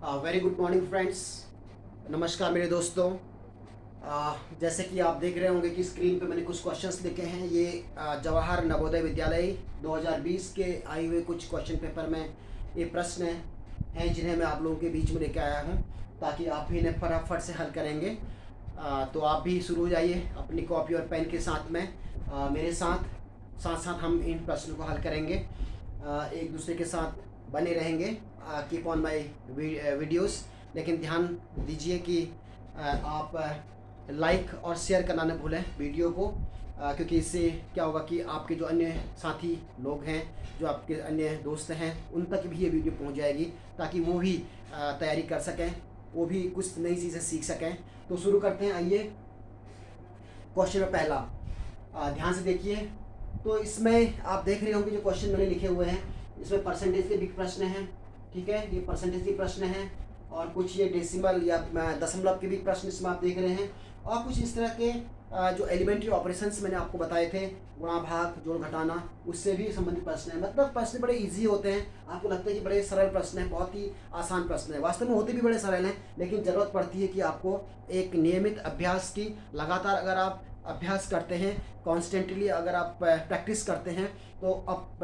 Very good morning friends. नमस्कार मेरे दोस्तों। जैसे कि आप देख रहे होंगे कि स्क्रीन पे मैंने कुछ क्वेश्चंस लिखे हैं। ये जवाहर नवोदय विद्यालय 2020 के आए हुए कुछ क्वेश्चन पेपर में ये प्रश्न हैं जिन्हें मैं आप लोगों के बीच में लेकर आया हूँ ताकि आप भी इन्हें फटाफट से हल करेंगे। तो आप भी शुरू हो जाइए अपनी कॉपी और पेन के साथ में मेरे साथ साथ साथ हम इन प्रश्नों को हल करेंगे। एक दूसरे के साथ बने रहेंगे। Keep on my videos. लेकिन ध्यान दीजिए कि आप लाइक और शेयर करना न भूलें वीडियो को, क्योंकि इससे क्या होगा कि आपके जो अन्य साथी लोग हैं, जो आपके अन्य दोस्त हैं, उन तक भी ये वीडियो पहुंच जाएगी ताकि वो भी तैयारी कर सकें, वो भी कुछ नई चीज़ें सीख सकें। तो शुरू करते हैं। आइए क्वेश्चन में पहला, ध्यान से देखिए। तो इसमें आप देख रहे होंगे जो क्वेश्चन मैंने लिखे हुए हैं, इसमें परसेंटेज के भी प्रश्न हैं। ठीक है, ये परसेंटेज के प्रश्न हैं और कुछ ये डेसिमल या दशमलव के भी प्रश्न इसमें आप देख रहे हैं, और कुछ इस तरह के जो एलिमेंट्री ऑपरेशंस मैंने आपको बताए थे, गुणा भाग जोड़ घटाना, उससे भी संबंधित प्रश्न हैं। मतलब प्रश्न बड़े इजी होते हैं। आपको लगता है कि बड़े सरल प्रश्न हैं, बहुत ही आसान प्रश्न है, वास्तव में होते भी बड़े सरल हैं, लेकिन ज़रूरत पड़ती है कि आपको एक नियमित अभ्यास की, लगातार अगर आप अभ्यास करते हैं, कॉन्स्टेंटली अगर आप प्रैक्टिस करते हैं, तो अब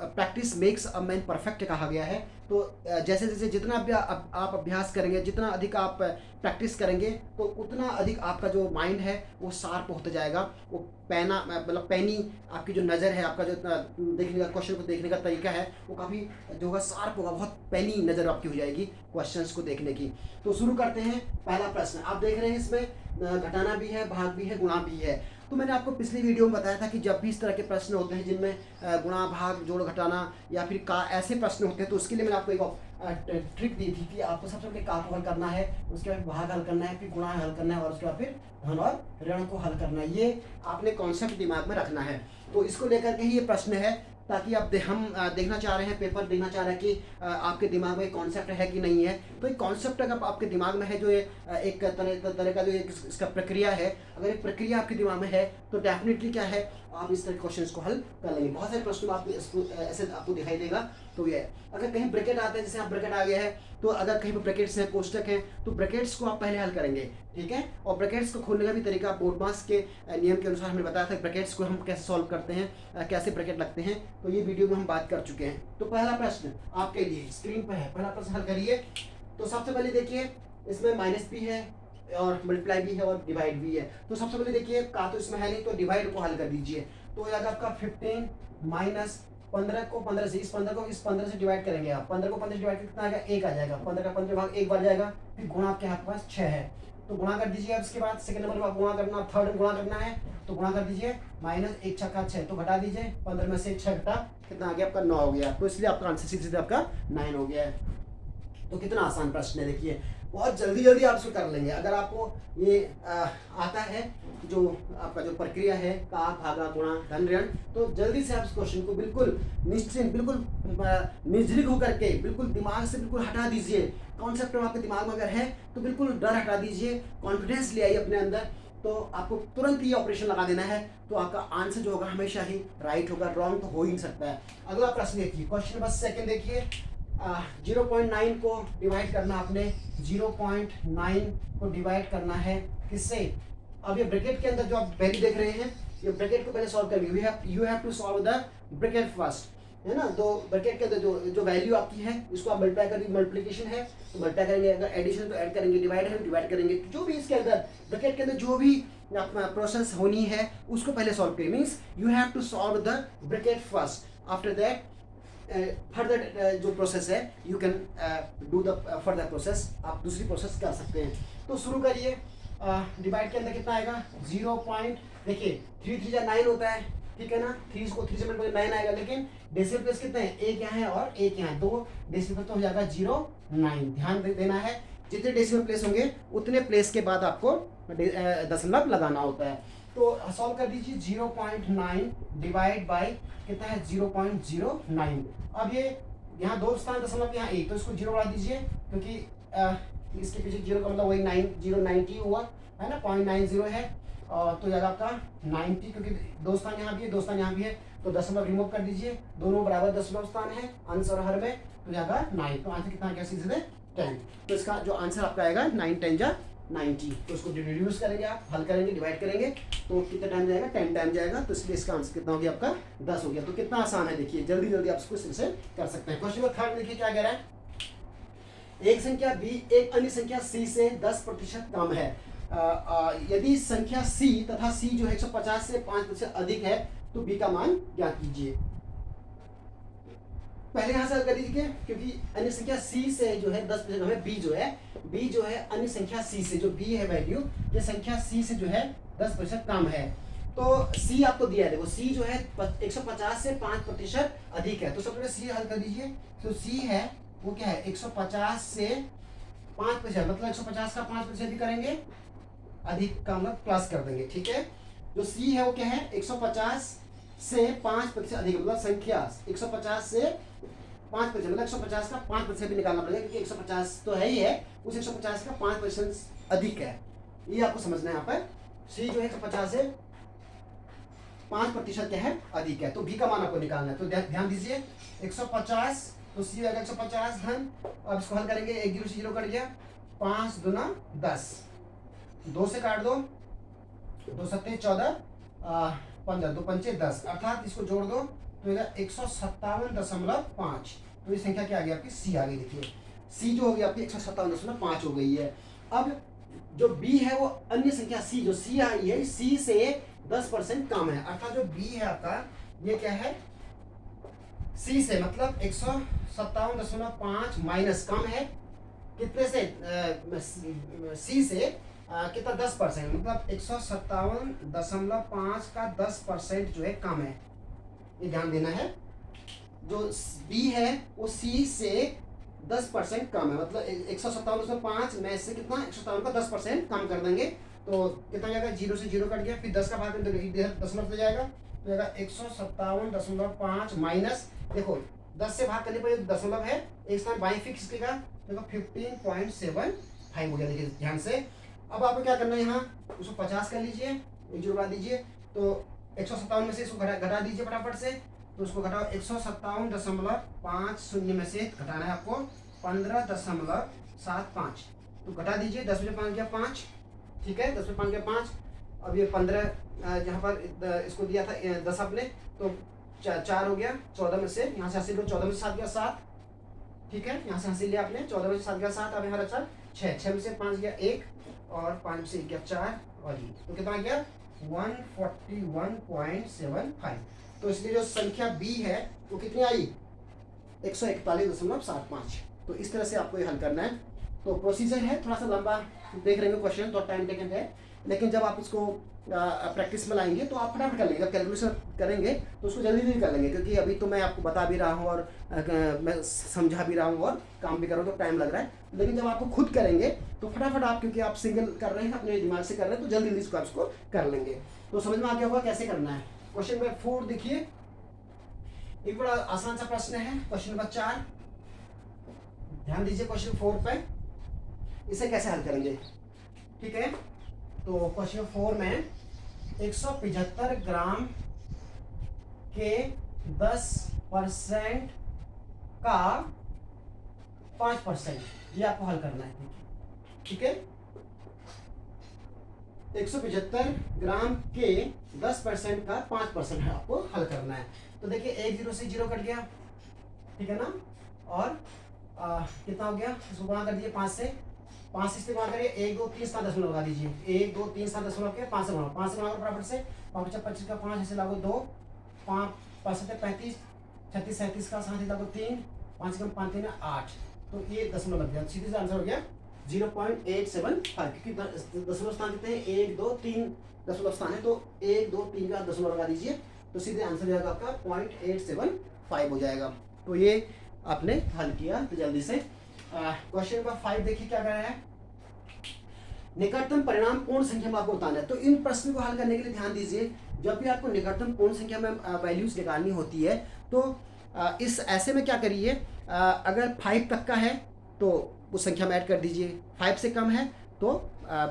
practice makes a man perfect कहा गया है। तो जैसे जैसे जितना आप अभ्यास करेंगे, जितना अधिक आप प्रैक्टिस करेंगे, तो उतना अधिक आपका जो माइंड है वो शार्प होता जाएगा। वो मतलब पैनी आपकी जो नज़र है, आपका जो देखने का, क्वेश्चन को देखने का तरीका है, वो काफ़ी जो होगा शार्प होगा, बहुत पैनी नज़र आपकी हो जाएगी क्वेश्चंस को देखने की। तो शुरू करते हैं। पहला प्रश्न आप देख रहे हैं, इसमें घटाना भी है, भाग भी है, गुणा भी है। तो मैंने आपको पिछली वीडियो में बताया था कि जब भी इस तरह के प्रश्न होते हैं जिनमें गुणा भाग जोड़ घटाना या फिर का ऐसे प्रश्न होते हैं, तो उसके लिए मैंने आपको एक ट्रिक दी थी कि आपको सबसे पहले का को हल करना है, उसके बाद भाग हल करना है, फिर गुणा हल करना है, और उसके बाद फिर धन और ऋण को हल करना है। ये आपने कॉन्सेप्ट दिमाग में रखना है। तो इसको लेकर के ही ये प्रश्न है, ताकि हम देखना चाह रहे हैं, पेपर देखना चाह रहे हैं कि आपके दिमाग में कॉन्सेप्ट है कि नहीं है। तो एक कॉन्सेप्ट अगर आपके दिमाग में है, जो ये एक तरह का जो इसका प्रक्रिया है, अगर एक प्रक्रिया आपके दिमाग में है, तो डेफिनेटली क्या है, आप इस तरह के क्वेश्चंस को हल कर लेंगे। बहुत सारे प्रश्न आपको ऐसे आपको दिखाई देगा। तो ये अगर कहीं ब्रैकेट आते हैं, जैसे आप ब्रैकेट आ गया है, तो अगर कहीं पर ब्रैकेट्स हैं, कोष्टक हैं, तो ब्रैकेट्स को आप पहले हल करेंगे। ठीक है, और ब्रैकेट्स को खोलने का भी तरीका बोर्ड मास के नियम के अनुसार हमने बताया था। ब्रैकेट्स को हम कैसे सॉल्व करते हैं, कैसे ब्रैकेट लगते हैं, तो ये वीडियो में हम बात कर चुके हैं। तो पहला प्रश्न आपके लिए स्क्रीन पर है, पहला प्रश्न हल करिए। तो सबसे पहले देखिए, इसमें माइनस भी है और मल्टीप्लाई भी है और डिवाइड भी है। तो सबसे पहले देखिए, का तो इसमें है नहीं, तो डिवाइड को हल कर दीजिए। तो हो जाएगा आपका 15 माइनस 15 को 15 से, इस 15 को इस 15 से डिवाइड करेंगे आप। 15 को 15 से डिवाइड कितना आएगा, 1 आ जाएगा। 15 का 15 भाग 1 बार जाएगा, फिर गुणा आपके आपके पास 6 है, तो गुणा कर दीजिए। अब इसके बाद सेकंड नंबर पर गुणा करना, थर्ड में गुणा करना है, तो गुणा कर दीजिए। माइनस 1 छक्का 6, तो घटा दीजिए। 15 में से 6 घटा, कितना आ गया आपका, 9 हो गया। तो इसलिए आपका आंसर सीधे आपका 9 हो गया है। तो कितना आसान प्रश्न है, देखिए बहुत जल्दी जल्दी आप इसको कर लेंगे। अगर आपको ये आता है, जो आपका जो प्रक्रिया है, का भागा गुणा धन ऋण, तो जल्दी से आप इस क्वेश्चन को बिल्कुल निश्चिंत, बिल्कुल निर्जलिक होकर के, बिल्कुल दिमाग से बिल्कुल हटा दीजिए। कॉन्सेप्ट आपके दिमाग में अगर है तो बिल्कुल डर हटा दीजिए, कॉन्फिडेंस ले आइए अपने अंदर। तो आपको तुरंत ये ऑपरेशन लगा देना है, तो आपका आंसर जो होगा हमेशा ही राइट होगा, रॉन्ग तो हो ही नहीं सकता है। अगला प्रश्न देखिए, क्वेश्चन नंबर सेकंड देखिए। 0.9 को डिवाइड करना, आपने 0.9 को डिवाइड करना है किससे। अब ये ब्रैकेट के अंदर जो आप वैल्यू देख रहे हैं, ये ब्रैकेट को पहले सॉल्व करेंगे। You have to solve the bracket first, है ना। तो ब्रैकेट के अंदर जो वैल्यू आपकी है, इसको आप मल्टीप्लाई करेंगे, मल्टीप्लिकेशन है तो मल्टीप्लाई करेंगे, अगर एडिशन तो ऐड करेंगे, डिवाइड है तो डिवाइड करेंगे। जो भी इसके अंदर ब्रैकेट के अंदर जो भी प्रोसेस होनी है, उसको पहले सॉल्व करें। Means you have to solve the bracket first, after that further जो प्रोसेस है, you can do the further process, आप दूसरी प्रोसेस कर सकते हैं। तो शुरू करिए। डिवाइड के अंदर कितना आएगा, 0 पॉइंट, देखिए 3 3 9 होता है, ठीक है ना। 3 को 3 से मल्टीप्लाई 9 आएगा, लेकिन डेसिमल प्लेस कितने हैं, एक यहाँ है और एक यहाँ है, तो डेसिमल तो हो जाएगा 0.9। ध्यान देना है, जितने डेसिमल प्लेस होंगे उतने प्लेस के बाद आपको दशमलव लगाना होता है। तो सॉल्व कर दीजिए। 0.9 डिवाइड बाई कितना है, 0.09। अब ये यहाँ 2 स्थान दशमलव, यहाँ 1, तो इसको 0 बढ़ा दीजिए, क्योंकि इसके पीछे 0 का मतलब वही 0.90 हुआ है ना, 0.90 है। तो जाएगा आपका 90, क्योंकि दो स्थान यहाँ भी है, दो स्थान यहाँ भी है, तो दशमलव रिमूव कर दीजिए, दोनों बराबर दशमलव स्थान है अंश और हर में, तो जाएगा 9। तो आंसर कितना आ गया सीधे 10। तो इसका जो आंसर आपका आएगा 9 10 जा 90। तो इसको रिड्यूस करेंगे, आप हल करेंगे, डिवाइड करेंगे, तो कितना टाइम जाएगा, 10 टाइम जाएगा। तो इसलिए इसका आंसर कितना हो गया आपका 10 हो गया। तो कितना आसान है, देखिए जल्दी जल्दी आप इसको इससे कर सकते हैं। क्वेश्चन नंबर 3 देखिए क्या कह रहा है, एक संख्या b एक अन्य संख्या c से 10% कम है। यदि संख्या c तथा c जो है 150 से 5% अधिक है तो b का मान ज्ञात कीजिए। पहले यहां से हल कर दीजिए, क्योंकि अन्य संख्या c से जो है 10% कम है, b जो है अन्य संख्या c से, जो b है वैल्यू, ये संख्या c से जो है 10% कम है। तो c आपको दिया है, देखो c जो है 150 से 5% अधिक है। तो सबसे पहले c हल कर दीजिए। तो c है वो क्या है, 150 से 5%, मतलब 150 का 5% भी करेंगे, अधिक का मतलब प्लस कर देंगे, ठीक है। जो c है वो क्या है, 150 से 5% अधिक, मतलब संख्या 150 से 5%, मतलब 150 का 5% भी निकालना पड़ेगा, क्योंकि 150 तो है ही है, उस 150 का 5% अधिक है, ये आपको समझना है। यहाँ पर c जो है 150 से 5% क्या है, अधिक है। तो b का मान आपको निकालना है। तो ध्यान दीजिए, 150, तो c आएगा 150 धन, अब इसको हल करेंगे, 1 0 से 0 कट गया, 5 दूना 10, 2 से काट दो, 2 सत्ते 14, 15, 2 पंचे 10, अर्थात इसको जोड़ दो तो 157.5। तो ये संख्या क्या आ गई आपकी, c आ गई। देखिए c जो हो गई आपकी 157.5 हो गई है। अब जो b है वो अन्य संख्या c, जो c आई है, c से 10% कम है, अर्थात जो b है आपका ये क्या है, c से, मतलब 157.5 माइनस कम है कितने से, c से कितना 10%, मतलब 157.5 का 10% जो है कम है, ये ध्यान देना है। जो b है वो c से 10% कम है, मतलब 157.5 में से कितना 157 का 10% कम कर देंगे, तो कितना जाएगा, 0 से 0 कट गया, फिर 10 का भाग में इधर दशमलव ले जाएगा, तो जाएगा 157.5 माइनस, देखो 10 से भाग करने पर दशमलव है, एक स्थान बाई फिक्स किया, देखो 15.75 हो गया। देखिए ध्यान से, अब आपको क्या करना है, यहाँ उसको 50 कर लीजिए, 1 0 बढ़ा दीजिए, तो 157 में से इसको घटा दीजिए फटाफट से, तो उसको घटाओ, 157.50 में से घटाना है आपको 15.75, तो घटा दीजिए, 10 में 5 गया 5, ठीक है, 10 में 5 गया 5, अब ये 15 यहाँ पर इसको दिया था 10 आपने, तो 4 हो गया, 14 में से यहाँ से हासिल, 14 में से 7 गया 7, ठीक है, यहाँ से हासिल लिया आपने, 14 में से 7 गया 7, अब यहाँ रचा 6, 6 में से 5 गया 1, और 5 में से 1 गया 4, और ये तो कितना गया 141.75। तो इसलिए जो संख्या b है वो कितनी आई, 141.75। तो इस तरह से आपको ये हल करना है। तो प्रोसीजर है थोड़ा सा लंबा, देख रहे हैं क्वेश्चन तो टाइम टेकन है, लेकिन जब आप इसको प्रैक्टिस में लाएंगे तो आप फटाफट कर लेंगे, जब कैलकुलेशन करेंगे तो उसको जल्दी जल्दी कर लेंगे, क्योंकि अभी तो मैं आपको बता भी रहा हूँ और मैं समझा भी रहा हूँ और काम भी कर रहा हूँ, तो टाइम लग रहा है। लेकिन जब आपको खुद करेंगे तो फटाफट आप, क्योंकि आप सिंगल कर रहे हैं, अपने दिमाग से कर रहे हैं, तो जल्दी जल्दी इसको आप इसको कर लेंगे। तो समझ में आ गया होगा कैसे करना है। क्वेश्चन नंबर 4 देखिए, एक बड़ा आसान सा प्रश्न है, क्वेश्चन नंबर 4, ध्यान दीजिए क्वेश्चन 4 पे, इसे कैसे हल करेंगे, ठीक है। तो क्वेश्चन 4 में 175 ग्राम के 10% का 5%, ये आपको हल करना है, ठीक है। 175 ग्राम के 10% का 5% है, आपको हल करना है। तो देखिए 1 0 से 0 कट गया, ठीक है ना, और कितना हो गया, इसको गुणा कर दीजिए 5 से, 5 से गुणा करिए, 1 2 3 7 दशमलव लगा दीजिए, 1 2 3 7 दशमलव के 5 से गुणा, 5 से गुणा कर फटाफट से, 5 25 का 5 ऐसे लागू 2, 5 5 7 35, 36 37 का 7 लागू 3, 5 कम 5 3 8, तो ये दशमलव लग गया, सीधे से आंसर हो गया 0.875, क्योंकि दशमलव स्थान कितने हैं, 1 2 3 दशमलव स्थान है, तो 1 2 3 का दशमलव लगा दीजिए, तो सीधे आंसर जाएगा आपका 0.875 हो जाएगा। तो ये आपने हल किया। तो जल्दी से क्वेश्चन नंबर 5 देखिए क्या कह रहा है, निकटतम परिणाम पूर्ण संख्या में आपको बताना है। तो इन प्रश्न को हल करने के लिए ध्यान दीजिए, जब भी आपको निकटतम पूर्ण संख्या में वैल्यूज निकालनी होती है, तो इस ऐसे में क्या करिए, अगर 5 तक का है तो उस संख्या में ऐड कर दीजिए, 5 से कम है तो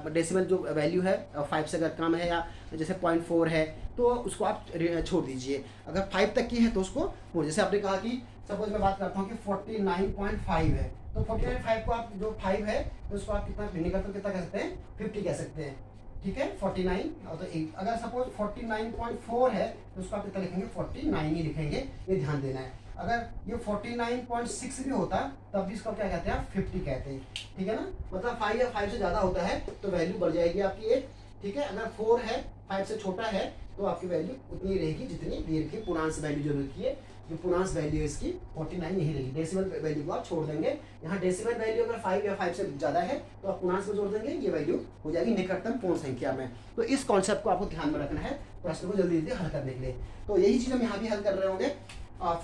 डेसिमल जो वैल्यू है 5 से अगर कम है, या जैसे 0.4 है तो उसको आप छोड़ दीजिए। अगर 5 तक की है तो उसको, जैसे आपने कहा कि सपोज मैं बात करता हूँ कि 49.5 है, तो 49.5 को आप जो 5 है तो उसको आप कितना निकलकर कितना कह सकते हैं, 50 कह सकते हैं। ठीक है, 49 और तो 8। अगर सपोज 49.4 है तो उसको आप कितना लिखेंगे, 49 ही लिखेंगे, ये ध्यान देना है। अगर ये 49.6 भी होता तब भी इसको क्या कहते हैं, आप 50 कहते हैं। ठीक है ना, मतलब 5 या 5 से ज़्यादा होता है तो वैल्यू बढ़ जाएगी आपकी 8। ठीक है, अगर 4 है 5 से छोटा है तो आपकी वैल्यू उतनी रहेगी जितनी देर की पूर्णांश वैल्यू जो रखी है, जो पूर्णांश वैल्यू है इसकी 49 नहीं रहेगी। डेसिमल वैल्यू को आप छोड़ देंगे। यहाँ डेसिमल वैल्यू अगर 5 या 5 से ज़्यादा है तो आप पूर्णांश में जोड़ देंगे, ये वैल्यू हो जाएगी निकटतम पूर्ण संख्या में। तो इस कॉन्सेप्ट को आपको ध्यान में रखना है प्रश्न को जल्दी जल्दी हल करने के लिए। तो यही चीज़ हम यहाँ भी हल कर रहे होंगे।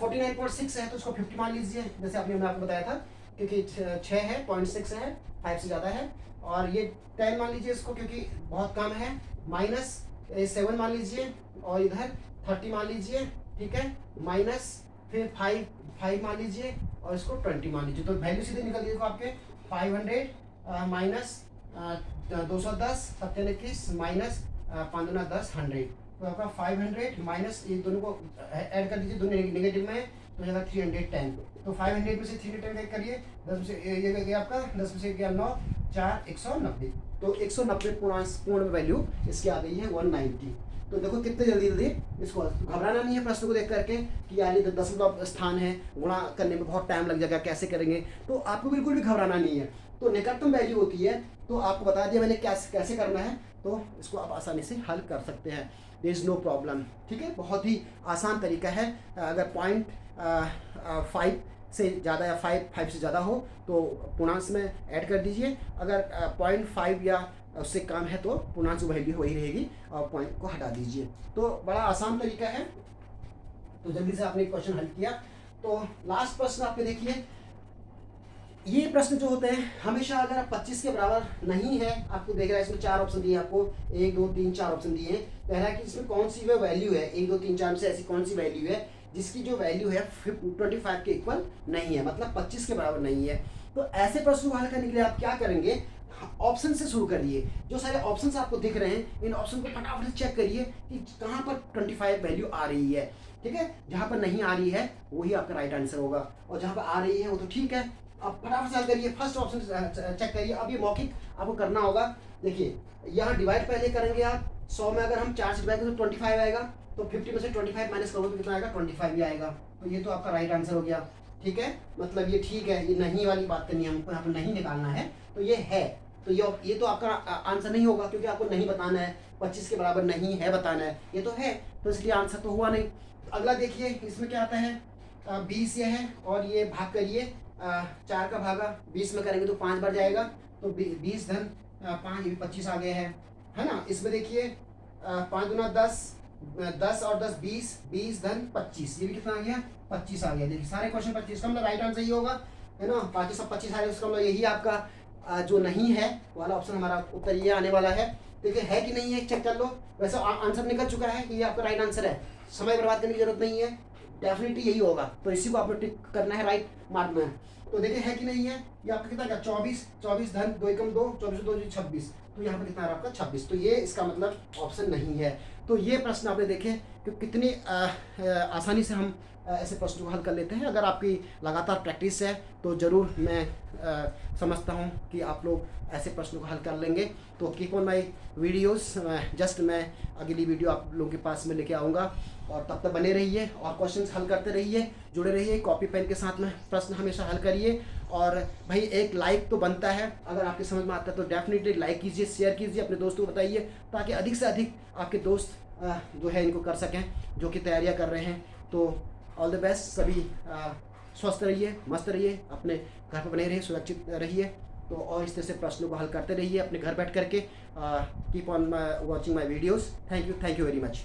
49.6 है तो उसको 50 मान लीजिए, जैसे मैं आपको बताया था, क्योंकि 6 है, 0.6 है, 5 से ज़्यादा है। और ये 10 मान लीजिए इसको, क्योंकि बहुत कम है। माइनस 7 मान लीजिए, और इधर 30 मान लीजिए। ठीक है, माइनस फिर 5 मान लीजिए, और इसको 20 मान लीजिए। तो वैल्यू सीधे निकल गई आपके 500 माइनस 210 721 माइनस 5 दूना 10 100। तो आपका 500 माइनस ये दोनों को ऐड कर दीजिए, दोनों नेगेटिव में है तो जाएगा 310। तो 500 में से 310 करिए, 10 में से ये गया आपका, 10 में से गया 9 4 190। तो 190 पूर्ण वैल्यू इसकी आ गई है 190। तो देखो कितने जल्दी जल्दी इसको, घबराना नहीं है प्रश्न को देख करके कि यानी 10वां स्थान है, गुणा करने में बहुत टाइम लग जाएगा, कैसे करेंगे, तो आपको बिल्कुल भी घबराना नहीं है। तो निकटतम वैल्यू होती है, तो आपको बता दिया मैंने कैसे करना है, तो इसको आप आसानी से हल कर सकते हैं, देयर इज़ नो प्रॉब्लम। ठीक है, बहुत ही आसान तरीका है। अगर 0.5 से ज़्यादा या 5 से ज़्यादा हो तो पूर्णांश में ऐड कर दीजिए। अगर 0.5 या उससे कम है तो पूर्णांश वैल्यू वही रहेगी और पॉइंट को हटा दीजिए। तो बड़ा आसान तरीका है। तो जल्दी से आपने क्वेश्चन हल किया। तो लास्ट प्रश्न आपके देखिए, ये प्रश्न जो होते हैं हमेशा अगर आप 25 के बराबर नहीं है, आपको देख रहा है इसमें 4 ऑप्शन दिए, आपको 1 2 3 4 ऑप्शन दिए हैं। पहला कि इसमें कौन सी वह वैल्यू है, 1 2 3 4 में से ऐसी कौन सी वैल्यू है जिसकी जो वैल्यू है 25 के इक्वल नहीं है, मतलब 25 के बराबर नहीं है। तो ऐसे प्रश्न को हल करने के लिए आप क्या करेंगे, ऑप्शन से शुरू करिए। जो सारे ऑप्शंस आपको दिख रहे हैं इन ऑप्शन को फटाफट से चेक करिए कि कहाँ पर 25 वैल्यू आ रही है। ठीक है, जहाँ पर नहीं आ रही है वही आपका राइट आंसर होगा, और जहाँ पर आ रही है वो तो ठीक है। आप फटाफट से हल करिए, फर्स्ट ऑप्शन चेक करिए। अब ये मौखिक आपको करना होगा। देखिए यहाँ डिवाइड पहले करेंगे आप, 100 में अगर हम 4 से डिवाइड करें तो 25 आएगा, तो 50 में से 25 माइनस करोगे तो कितना आएगा, 25 ही आएगा। तो ये तो आपका राइट आंसर हो गया। ठीक है, मतलब ये ठीक है, ये नहीं वाली बात करनी है हमको, यहाँ पर नहीं निकालना है, तो ये है। तो ये तो आपका आंसर नहीं होगा, क्योंकि आपको नहीं बताना है, 25 के बराबर नहीं है बताना है, ये तो है, तो इसलिए आंसर तो हुआ नहीं। अगला देखिए इसमें क्या आता है, 20 ये है, और ये भाग करिए, 4 का भागा 20 में करेंगे तो 5 बढ़ जाएगा, तो 20 धन 5 ये 25 आ गया है ना। इसमें देखिए 5 दूना 10, 10 और 10 20, 20 धन 25, ये भी कितना आ गया, 25 आ गया। देखिए सारे क्वेश्चन 25 का मतलब राइट आंसर ही होगा, है ना। बाकी सब 25 आ रहे, उसका मतलब यही आपका जो नहीं है वाला ऑप्शन हमारा उत्तर ये आने वाला है। देखिए है कि नहीं है चेक कर लो। वैसे आंसर निकल चुका है कि ये आपका राइट आंसर है, समय बर्बाद करने की जरूरत नहीं है, डेफिनेटली यही होगा। तो इसी को आपको टिक करना है राइट मार्क में। तो देखिए है कि नहीं है, ये आपका कितना क्या, 24 धन 2 एकम 2, 24 2 26, तो यहाँ पर कितना है आपका 26। तो ये इसका मतलब ऑप्शन नहीं है। तो ये प्रश्न आपने देखे कि कितनी आसानी से हम ऐसे प्रश्नों को हल कर लेते हैं। अगर आपकी लगातार प्रैक्टिस है तो ज़रूर मैं समझता हूँ कि आप लोग ऐसे प्रश्नों को हल कर लेंगे। तो keep on my videos, just मैं अगली वीडियो आप लोगों के पास में लेके आऊँगा, और तब तक बने रहिए और क्वेश्चंस हल करते रहिए, जुड़े रहिए, कॉपी पेन के साथ में प्रश्न हमेशा हल करिए। और भाई एक लाइक तो बनता है, अगर आपके समझ में आता है तो डेफिनेटली लाइक कीजिए, शेयर कीजिए, अपने दोस्तों को बताइए, ताकि अधिक से अधिक आपके दोस्त जो है इनको कर सकें, जो कि तैयारियां कर रहे हैं। तो ऑल द बेस्ट, सभी स्वस्थ रहिए, मस्त रहिए, अपने घर पर बने रहिए, सुरक्षित रहिए। तो और इस तरह से प्रश्नों को हल करते रहिए अपने घर बैठ करके। Keep on watching my videos. Thank you very much.